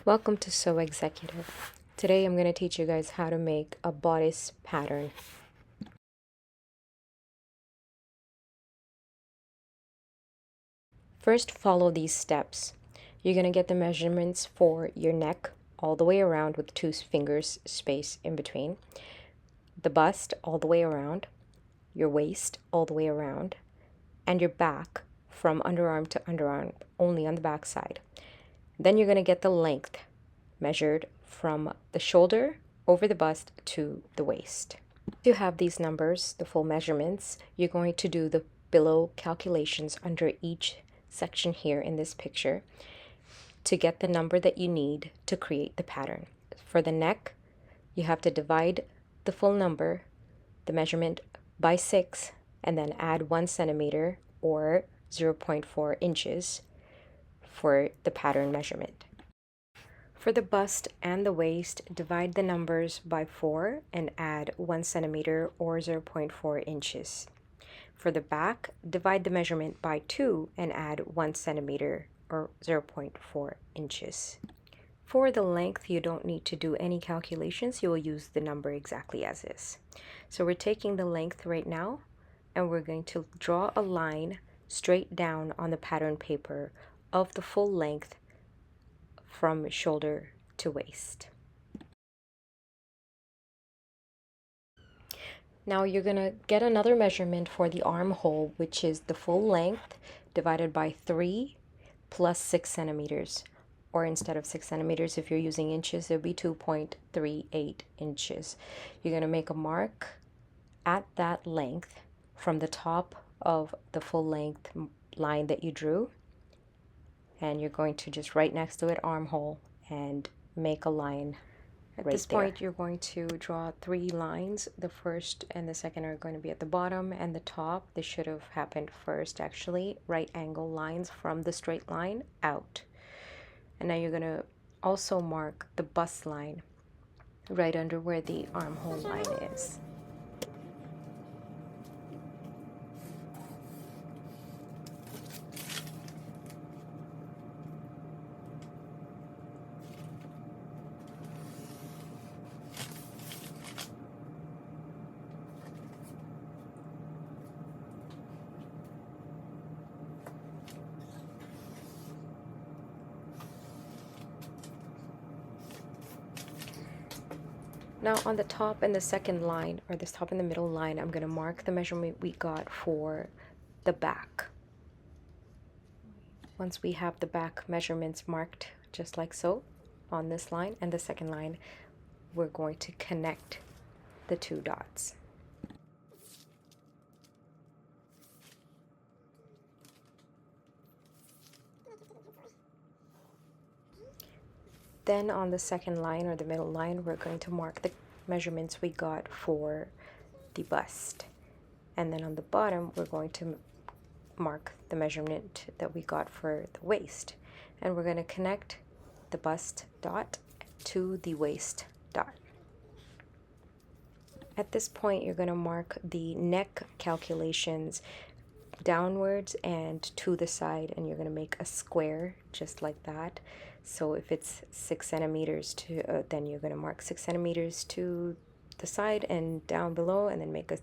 Welcome to Sew Executive. Today I'm going to teach you guys how to make a bodice pattern. First, follow these steps. You're going to get the measurements for your neck all the way around with 2 fingers space in between, the bust all the way around, your waist all the way around, and your back from underarm to underarm only on the back side. Then you're going to get the length measured from the shoulder over the bust to the waist. To have these numbers, the full measurements, you're going to do the below calculations under each section here in this picture to get the number that you need to create the pattern. For the neck, you have to divide the full number, the measurement, by 6 and then add 1 centimeter or 0.4 inches for the pattern measurement. For the bust and the waist, divide the numbers by 4 and add 1 centimeter or 0.4 inches. For the back, divide the measurement by 2 and add 1 centimeter or 0.4 inches. For the length, you don't need to do any calculations. You will use the number exactly as is. So we're taking the length right now and we're going to draw a line straight down on the pattern paper of the full length from shoulder to waist. Now you're going to get another measurement for the armhole, which is the full length divided by 3 plus 6 centimeters. Or instead of 6 centimeters, if you're using inches, it'll be 2.38 inches. You're going to make a mark at that length from the top of the full length line that you drew. And you're going to just right next to it armhole and make a line right there. At this point, you're going to draw 3 lines. The first and the second are going to be at the bottom and the top. This should have happened first, actually. Right angle lines from the straight line out. And now you're going to also mark the bust line right under where the armhole line is. Now on the top and the second line, or this top and the middle line, I'm going to mark the measurement we got for the back. Once we have the back measurements marked just like so on this line and the second line, we're going to connect the 2 dots. Then on the second line or the middle line, we're going to mark the measurements we got for the bust. And then on the bottom, we're going to mark the measurement that we got for the waist. And we're going to connect the bust dot to the waist dot. At this point, you're going to mark the neck calculations downwards and to the side, and you're going to make a square just like that. So if it's 6 centimeters to then you're going to mark 6 centimeters to the side and down below, and then make a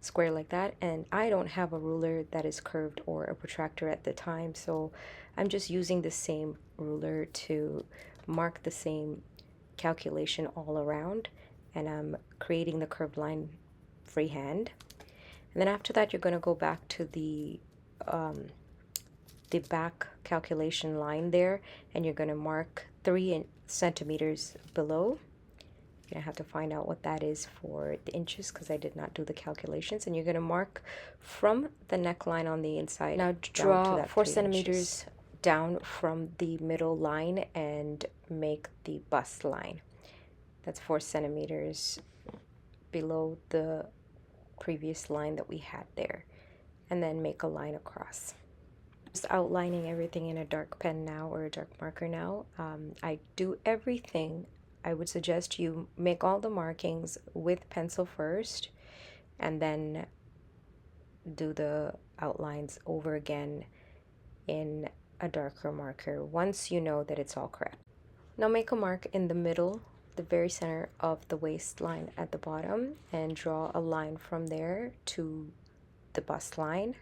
square like that. And I don't have a ruler that is curved or a protractor at the time, so I'm just using the same ruler to mark the same calculation all around, and I'm creating the curved line freehand. And then after that, you're going to go back to the back calculation line there, and you're going to mark 3 centimeters below. You're going to have to find out what that is for the inches because I did not do the calculations. And you're going to mark from the neckline on the inside. Now draw 4 centimeters down from the middle line and make the bust line. That's 4 centimeters below the previous line that we had there, and then make a line across. Just outlining everything in a dark pen now, or a dark marker now. I do everything. I would suggest you make all the markings with pencil first and then do the outlines over again in a darker marker once you know that it's all correct. Now make a mark in the middle, the very center of the waistline at the bottom, and draw a line from there to the bust line,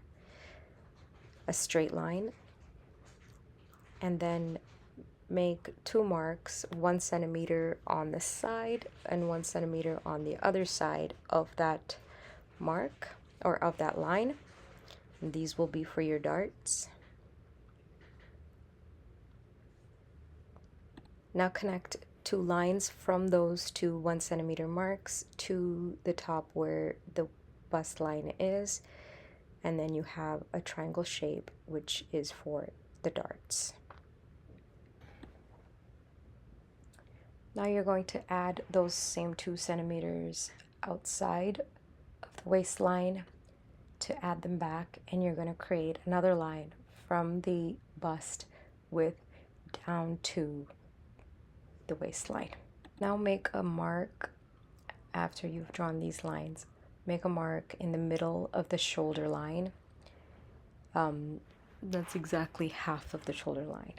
a straight line, and then make 2 marks, 1 centimeter on the side and 1 centimeter on the other side of that mark or of that line. And these will be for your darts. Now connect 2 lines from those 2 1 centimeter marks to the top where the bust line is, and then you have a triangle shape, which is for the darts. Now you're going to add those same 2 centimeters outside of the waistline to add them back, and you're going to create another line from the bust width down to the waistline. Now make a mark after you've drawn these lines. Make a mark in the middle of the shoulder line. That's exactly half of the shoulder line.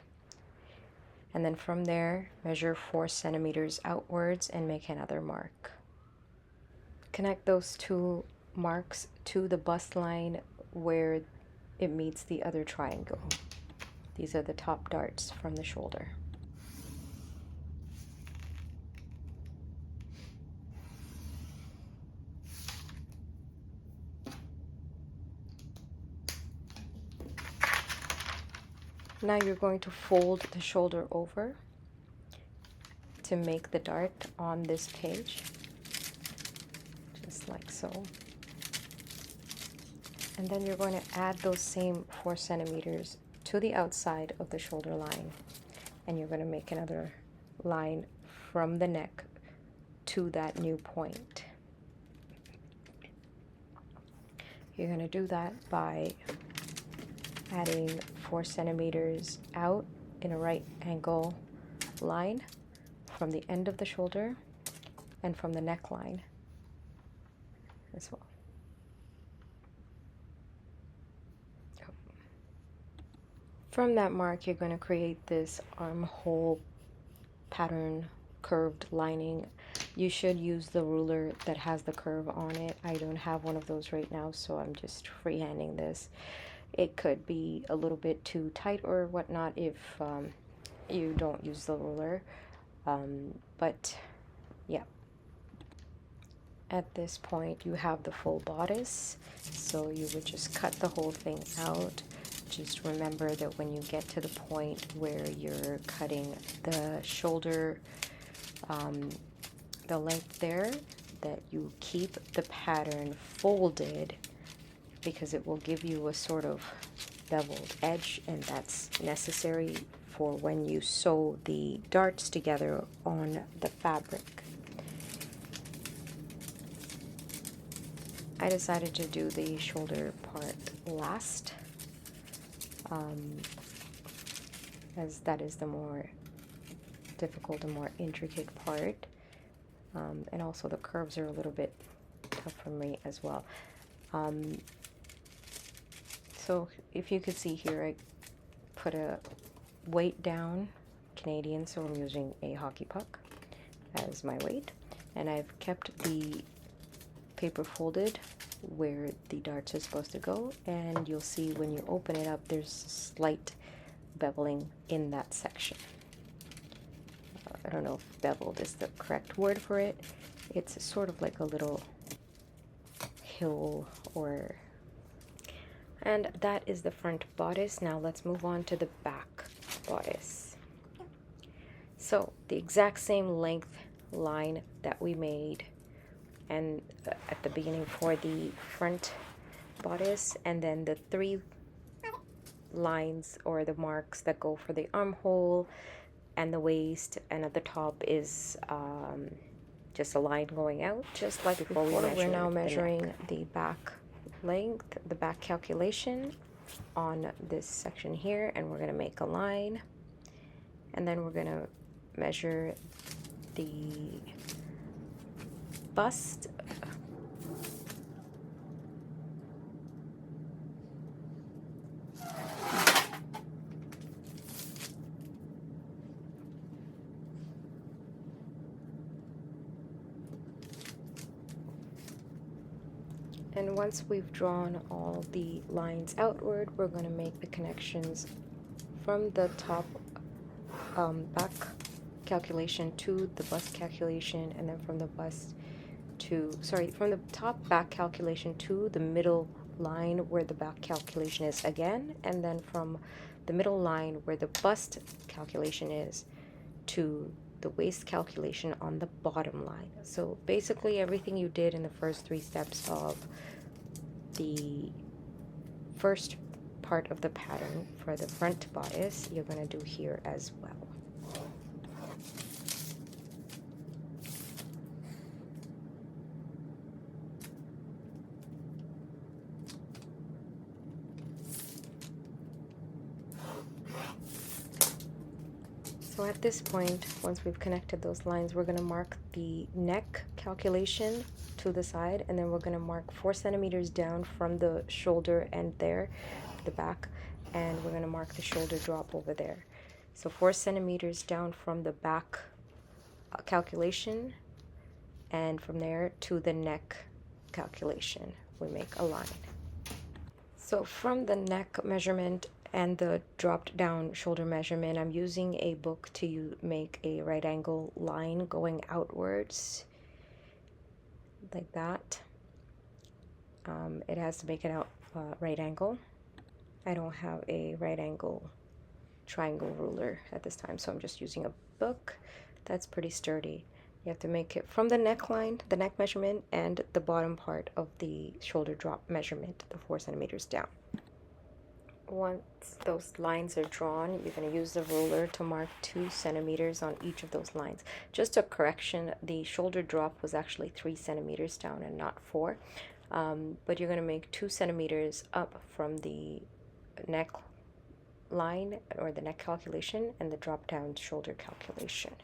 And then from there, measure 4 centimeters outwards and make another mark. Connect those 2 marks to the bust line where it meets the other triangle. These are the top darts from the shoulder. Now you're going to fold the shoulder over to make the dart on this page, just like so. And then you're going to add those same 4 centimeters to the outside of the shoulder line, and you're going to make another line from the neck to that new point. You're going to do that by adding 4 centimeters out in a right angle line from the end of the shoulder and from the neckline as well. From that mark, you're going to create this armhole pattern curved lining. You should use the ruler that has the curve on it. I don't have one of those right now, so I'm just freehanding this. It could be a little bit too tight or whatnot if you don't use the ruler, but yeah. At this point you have the full bodice, so you would just cut the whole thing out. Just remember that when you get to the point where you're cutting the shoulder, the length there, that you keep the pattern folded, because it will give you a sort of beveled edge, and that's necessary for when you sew the darts together on the fabric. I decided to do the shoulder part last, as that is the more difficult and more intricate part, and also the curves are a little bit tough for me as well. So if you could see here, I put a weight down, Canadian, so I'm using a hockey puck as my weight, and I've kept the paper folded where the darts are supposed to go, and you'll see when you open it up there's a slight beveling in that section. I don't know if beveled is the correct word for it. It's sort of like a little hill or... And that is the front bodice. Now let's move on to the back bodice. So the exact same length line that we made and at the beginning for the front bodice, and then the 3 lines or the marks that go for the armhole and the waist, and at the top is just a line going out, just like before we measured. We're now measuring the back length, the back calculation on this section here, and we're going to make a line, and then we're going to measure the bust. And once we've drawn all the lines outward, we're going to make the connections from the top back calculation to the bust calculation, and then from the bust to, sorry, from the top back calculation to the middle line where the back calculation is again, and then from the middle line where the bust calculation is to the waist calculation on the bottom line. So basically everything you did in the first 3 steps of the first part of the pattern for the front bodice, you're going to do here as well. So at this point, once we've connected those lines, we're going to mark the neck calculation to the side, and then we're going to mark 4 centimeters down from the shoulder end there, the back, and we're going to mark the shoulder drop over there. So 4 centimeters down from the back calculation, and from there to the neck calculation, we make a line. So from the neck measurement and the dropped down shoulder measurement, I'm using a book to make a right angle line going outwards like that. It has to make an right angle. I don't have a right angle triangle ruler at this time, so I'm just using a book that's pretty sturdy. You have to make it from the neckline, the neck measurement, and the bottom part of the shoulder drop measurement, the 4 centimeters down. Once those lines are drawn, you're going to use the ruler to mark 2 centimeters on each of those lines. Just a correction, the shoulder drop was actually 3 centimeters down and not 4. But you're going to make 2 centimeters up from the neck line or the neck calculation and the drop down shoulder calculation.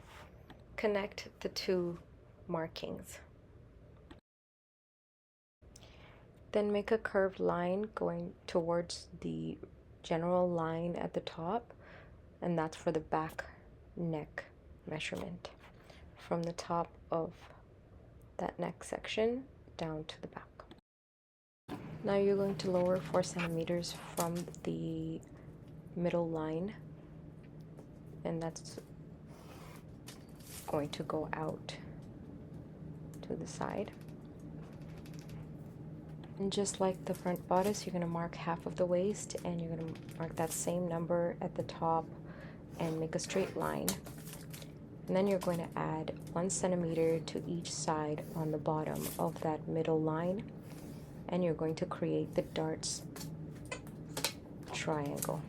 Connect the 2 markings. Then make a curved line going towards the general line at the top, and that's for the back neck measurement, from the top of that neck section down to the back. Now you're going to lower 4 centimeters from the middle line, and that's going to go out to the side. And just like the front bodice, you're going to mark half of the waist, and you're going to mark that same number at the top and make a straight line. And then you're going to add 1 centimeter to each side on the bottom of that middle line, and you're going to create the darts triangle.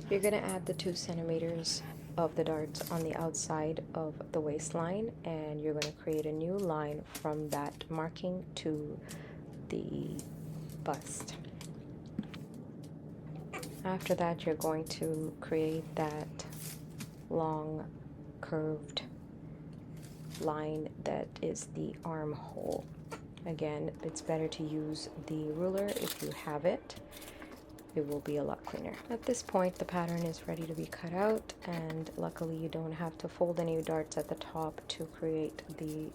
You're going to add the 2 centimeters of the darts on the outside of the waistline, and you're going to create a new line from that marking to the bust. After that, you're going to create that long curved line that is the armhole. Again, it's better to use the ruler if you have it. It will be a lot cleaner. At this point, the pattern is ready to be cut out, and luckily you don't have to fold any darts at the top to create the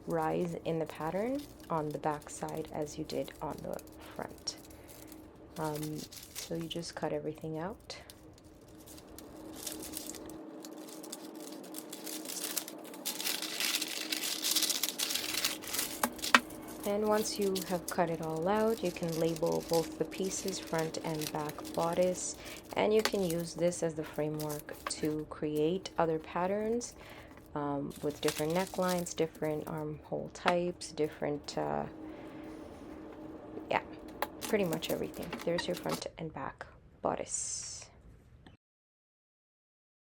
rise in the pattern on the back side as you did on the front. So you just cut everything out. And once you have cut it all out, you can label both the pieces, front and back bodice, and you can use this as the framework to create other patterns with different necklines, different armhole types, different, yeah, pretty much everything. There's your front and back bodice.